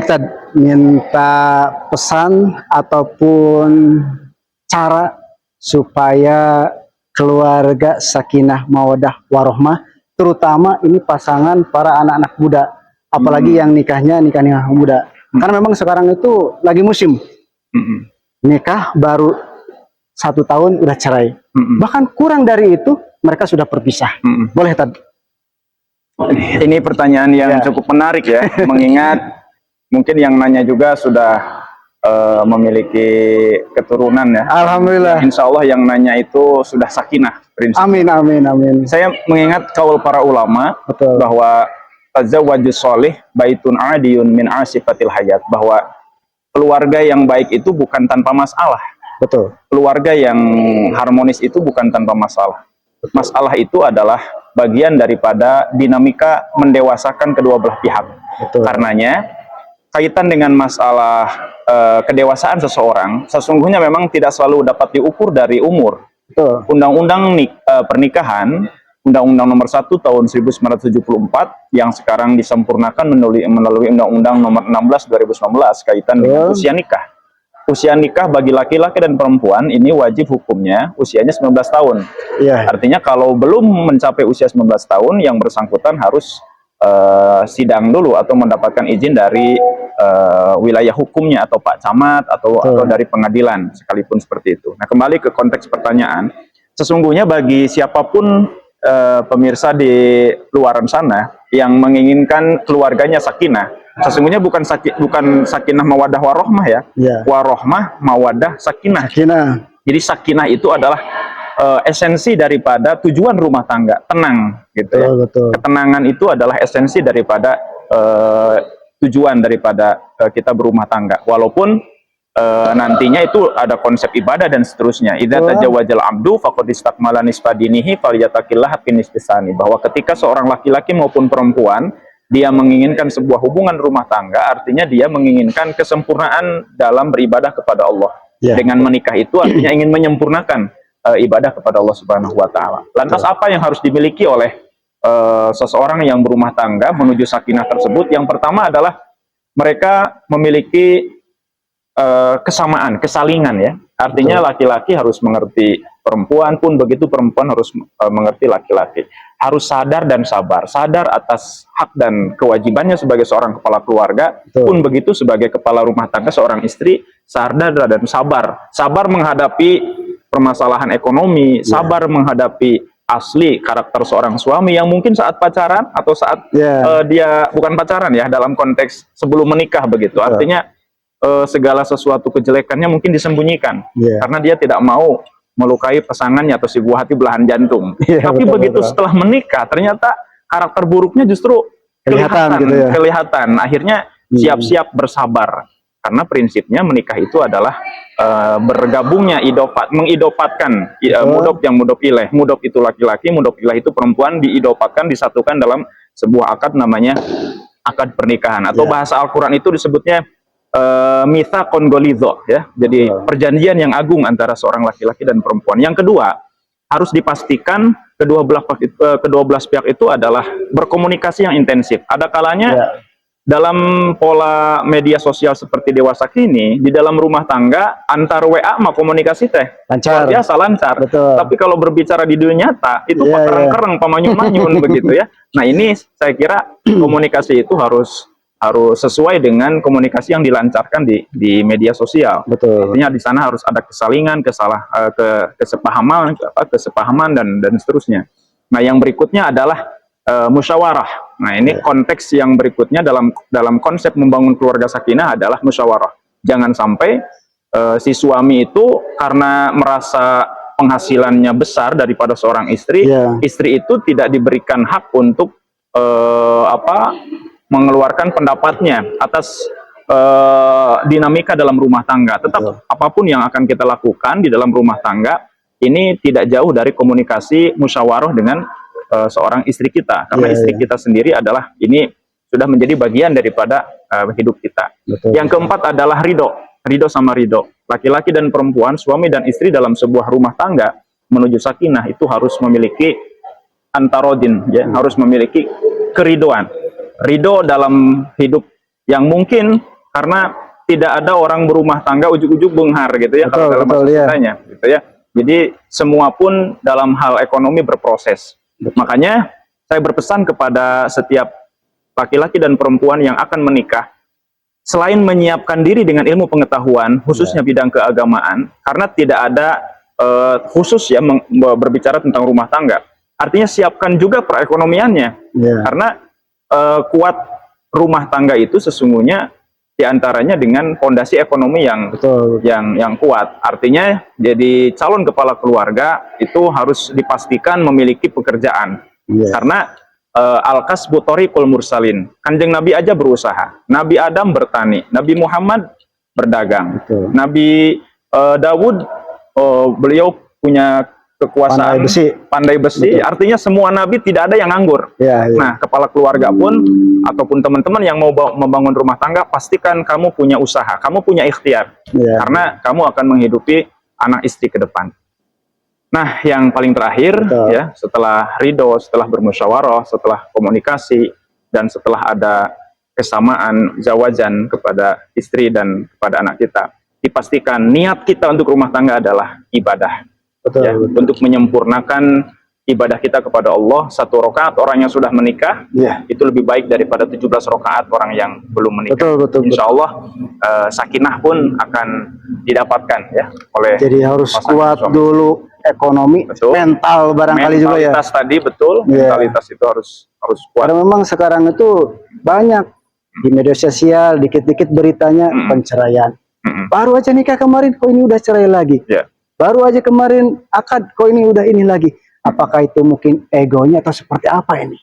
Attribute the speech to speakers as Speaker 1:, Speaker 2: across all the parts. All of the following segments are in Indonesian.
Speaker 1: Kita minta pesan ataupun cara supaya keluarga sakinah mawadah warohmah, terutama ini pasangan para anak-anak muda, apalagi yang nikah muda. Karena memang sekarang itu lagi musim nikah baru 1 tahun udah cerai, bahkan kurang dari itu mereka sudah berpisah. Boleh Tad?
Speaker 2: Ini pertanyaan yang cukup menarik ya, mengingat mungkin yang nanya juga sudah memiliki keturunan ya.
Speaker 1: Alhamdulillah.
Speaker 2: Insya Allah yang nanya itu sudah sakinah. Prinsip.
Speaker 1: Amin, amin, amin.
Speaker 2: Saya mengingat kaul para ulama. Betul. Bahwa tazawwajus sholih baitun adiyun min asifatil hayat, bahwa keluarga yang baik itu bukan tanpa masalah. Betul. Keluarga yang harmonis itu bukan tanpa masalah. Betul. Masalah itu adalah bagian daripada dinamika mendewasakan kedua belah pihak. Betul. Karenanya kaitan dengan masalah kedewasaan seseorang, sesungguhnya memang tidak selalu dapat diukur dari umur. Undang-undang pernikahan, Undang-Undang Nomor 1 Tahun 1974 yang sekarang disempurnakan melalui Undang-Undang Nomor 16 2019 kaitan dengan usia nikah. Usia nikah bagi laki-laki dan perempuan ini wajib hukumnya usianya 19 tahun. Artinya kalau belum mencapai usia 19 tahun, yang bersangkutan harus sidang dulu atau mendapatkan izin dari wilayah hukumnya atau Pak Camat atau dari pengadilan sekalipun seperti itu. Nah, kembali ke konteks pertanyaan, sesungguhnya bagi siapapun pemirsa di luaran sana yang menginginkan keluarganya sakinah, sesungguhnya bukan sakinah mawadah warohmah ya, warohmah mawadah sakinah. Jadi sakinah itu adalah esensi daripada tujuan rumah tangga, tenang gitu ya. Ketenangan itu adalah esensi daripada tujuan daripada kita berumah tangga. Walaupun nantinya itu ada konsep ibadah dan seterusnya. Idza tajawwajal abdu faqad istakmala nisfa dinihi falyattaqillah fi nisfisani, bahwa ketika seorang laki-laki maupun perempuan dia menginginkan sebuah hubungan rumah tangga, artinya dia menginginkan kesempurnaan dalam beribadah kepada Allah. Dengan menikah itu artinya ingin menyempurnakan ibadah kepada Allah Subhanahu wa taala. Lantas apa yang harus dimiliki oleh seseorang yang berumah tangga menuju sakinah tersebut? Yang pertama adalah mereka memiliki kesamaan, kesalingan ya. Artinya laki-laki harus mengerti perempuan, pun begitu perempuan harus mengerti laki-laki. Harus sadar dan sabar, sadar atas hak dan kewajibannya sebagai seorang kepala keluarga, pun begitu sebagai kepala rumah tangga seorang istri, sadar dan sabar. Sabar menghadapi permasalahan ekonomi, sabar menghadapi asli karakter seorang suami yang mungkin saat pacaran atau saat dia bukan pacaran ya, dalam konteks sebelum menikah begitu. Artinya segala sesuatu kejelekannya mungkin disembunyikan karena dia tidak mau melukai pasangannya atau si buah hati belahan jantung. Tapi begitu setelah menikah ternyata karakter buruknya justru kelihatan. Akhirnya siap-siap bersabar. Karena prinsipnya menikah itu adalah bergabungnya mengidopatkan mudop yang mudop ilaih. Mudop itu laki-laki, mudop ilaih itu perempuan, diidopatkan, disatukan dalam sebuah akad, namanya akad pernikahan. Atau bahasa Al-Quran itu disebutnya mitsaqon ghalidho ya. Jadi perjanjian yang agung antara seorang laki-laki dan perempuan. Yang kedua, harus dipastikan kedua belah pihak itu adalah berkomunikasi yang intensif. Ada kalanya dalam pola media sosial seperti dewasa kini, di dalam rumah tangga antar WA mah komunikasi teh lancar, biasa lancar. Tapi kalau berbicara di dunia nyata itu pakereng-kereng, pamanyun-manyun begitu ya. Nah, ini saya kira komunikasi itu harus sesuai dengan komunikasi yang dilancarkan di media sosial. Artinya di sana harus ada kesalingan, kesepahaman dan seterusnya. Nah, yang berikutnya adalah musyawarah. Nah, ini konteks yang berikutnya dalam konsep membangun keluarga sakinah adalah musyawarah. Jangan sampai si suami itu karena merasa penghasilannya besar daripada seorang istri, istri itu tidak diberikan hak untuk mengeluarkan pendapatnya atas dinamika dalam rumah tangga. Tetap apapun yang akan kita lakukan di dalam rumah tangga ini tidak jauh dari komunikasi musyawarah dengan seorang istri kita, karena istri kita sendiri adalah ini sudah menjadi bagian daripada hidup kita. Yang keempat adalah ridho sama ridho. Laki-laki dan perempuan, suami dan istri dalam sebuah rumah tangga menuju sakinah itu harus memiliki antarodin, ya, harus memiliki keridoan. Ridho dalam hidup yang mungkin karena tidak ada orang berumah tangga ujuk-ujuk benghar gitu ya, kalau dalam bahasa Sundanya gitu ya. Jadi semua pun dalam hal ekonomi berproses. Makanya saya berpesan kepada setiap laki-laki dan perempuan yang akan menikah, selain menyiapkan diri dengan ilmu pengetahuan, khususnya bidang keagamaan, karena tidak ada khusus ya berbicara tentang rumah tangga. Artinya siapkan juga perekonomiannya, karena kuat rumah tangga itu sesungguhnya diantaranya dengan fondasi ekonomi yang kuat. Artinya jadi calon kepala keluarga itu harus dipastikan memiliki pekerjaan, karena al-kasbu thoriqul mursalin. Kanjeng Nabi aja berusaha. Nabi Adam bertani, Nabi Muhammad berdagang, Nabi Dawud beliau punya kekuasaan pandai besi. Artinya semua nabi tidak ada yang nganggur. Nah, kepala keluarga pun ataupun teman-teman yang mau membangun rumah tangga, pastikan kamu punya usaha, kamu punya ikhtiar, karena kamu akan menghidupi anak istri ke depan. Nah, yang paling terakhir ya, setelah ridho, setelah bermusyawarah, setelah komunikasi, dan setelah ada kesamaan zawajan kepada istri dan kepada anak kita, dipastikan niat kita untuk rumah tangga adalah ibadah. Untuk menyempurnakan ibadah kita kepada Allah. 1 rakaat orang yang sudah menikah itu lebih baik daripada 17 rakaat orang yang belum menikah. Insya Allah sakinah pun akan didapatkan ya oleh. Jadi harus kuat dulu ekonomi, mental barangkali juga ya. Mentalitas tadi mentalitas itu harus kuat. Karena memang sekarang itu banyak di media sosial dikit-dikit beritanya penceraian. Baru aja nikah kemarin kok ini udah cerai lagi. Baru aja kemarin akad kok ini udah ini lagi. Apakah itu mungkin egonya atau seperti apa ini?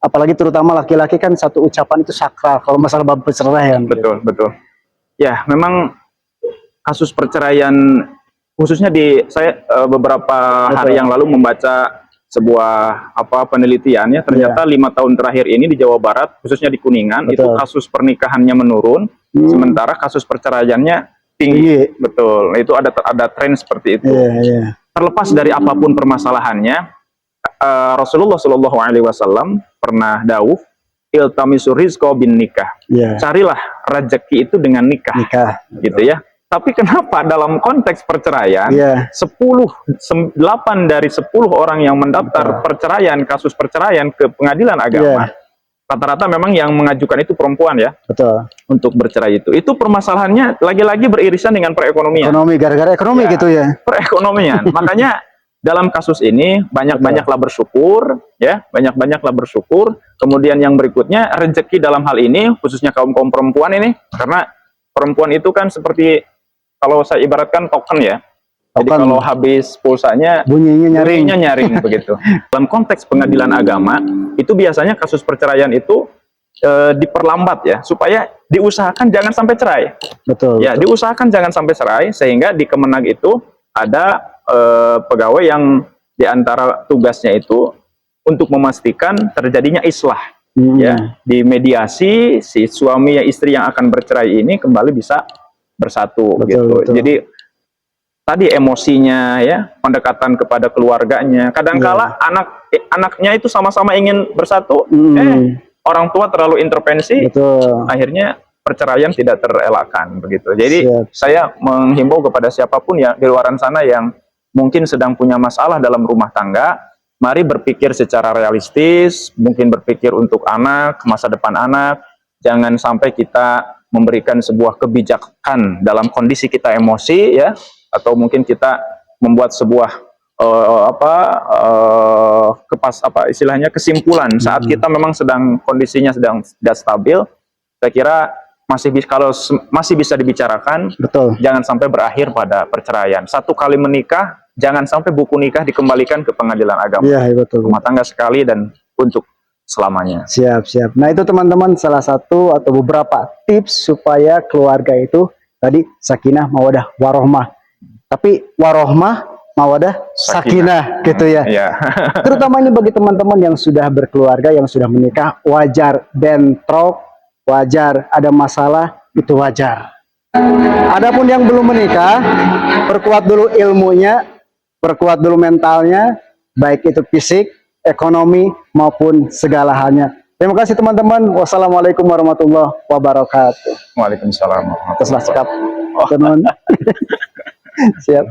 Speaker 2: Apalagi terutama laki-laki kan satu ucapan itu sakral kalau masalah bab perceraian. Betul. Ya, memang kasus perceraian khususnya saya beberapa hari yang lalu membaca sebuah penelitian ya, ternyata 5 tahun terakhir ini di Jawa Barat, khususnya di Kuningan, itu kasus pernikahannya menurun, sementara kasus perceraiannya tinggi. Nah, itu ada tren seperti itu. Terlepas dari apapun permasalahannya, Rasulullah Shallallahu Alaihi Wasallam pernah dawuh, iltamisur rizqa bin nikah. Carilah rezeki itu dengan nikah. Gitu ya. Tapi kenapa dalam konteks perceraian, 8 dari 10 orang yang mendaftar perceraian, kasus perceraian ke pengadilan agama, rata-rata memang yang mengajukan itu perempuan ya. Untuk bercerai itu permasalahannya lagi-lagi beririsan dengan perekonomian. Gara-gara ekonomi gitu ya. Perekonomian. Makanya dalam kasus ini banyak-banyaklah bersyukur ya, banyak-banyaklah bersyukur. Kemudian yang berikutnya, rezeki dalam hal ini khususnya kaum perempuan ini, karena perempuan itu kan seperti, kalau saya ibaratkan token ya. Jadi kalau habis pulsanya bunyinya nyaring begitu. Dalam konteks pengadilan agama itu biasanya kasus perceraian itu diperlambat ya, supaya diusahakan jangan sampai cerai. Diusahakan jangan sampai cerai, sehingga di Kemenag itu ada pegawai yang diantara tugasnya itu untuk memastikan terjadinya islah. Ya, di mediasi si suami ya istri yang akan bercerai ini kembali bisa bersatu. Jadi tadi emosinya ya, pendekatan kepada keluarganya. Kadangkala anaknya itu sama-sama ingin bersatu, orang tua terlalu intervensi, akhirnya perceraian tidak terelakkan begitu. Jadi saya menghimbau kepada siapapun ya di luaran sana yang mungkin sedang punya masalah dalam rumah tangga, mari berpikir secara realistis, mungkin berpikir untuk anak, masa depan anak. Jangan sampai kita memberikan sebuah kebijakan dalam kondisi kita emosi ya, atau mungkin kita membuat sebuah istilahnya kesimpulan saat kita memang kondisinya sedang tidak stabil. Saya kira kalau masih bisa dibicarakan, jangan sampai berakhir pada perceraian. 1 kali menikah, jangan sampai buku nikah dikembalikan ke pengadilan agama. Rumah tangga sekali dan untuk selamanya. Siap. Nah, itu teman-teman salah satu atau beberapa tips supaya keluarga itu tadi sakinah mawadah warohmah. Tapi warohmah mawadah sakinah gitu ya. Terutama ini bagi teman-teman yang sudah berkeluarga, yang sudah menikah, wajar bentrok, wajar ada masalah, itu wajar. Adapun yang belum menikah, perkuat dulu ilmunya, perkuat dulu mentalnya, baik itu fisik, ekonomi maupun segala halnya.
Speaker 1: Terima kasih teman-teman. Wassalamualaikum warahmatullahi wabarakatuh.
Speaker 2: Waalaikumsalam.
Speaker 1: Teruslah sikap. Teman. Siap.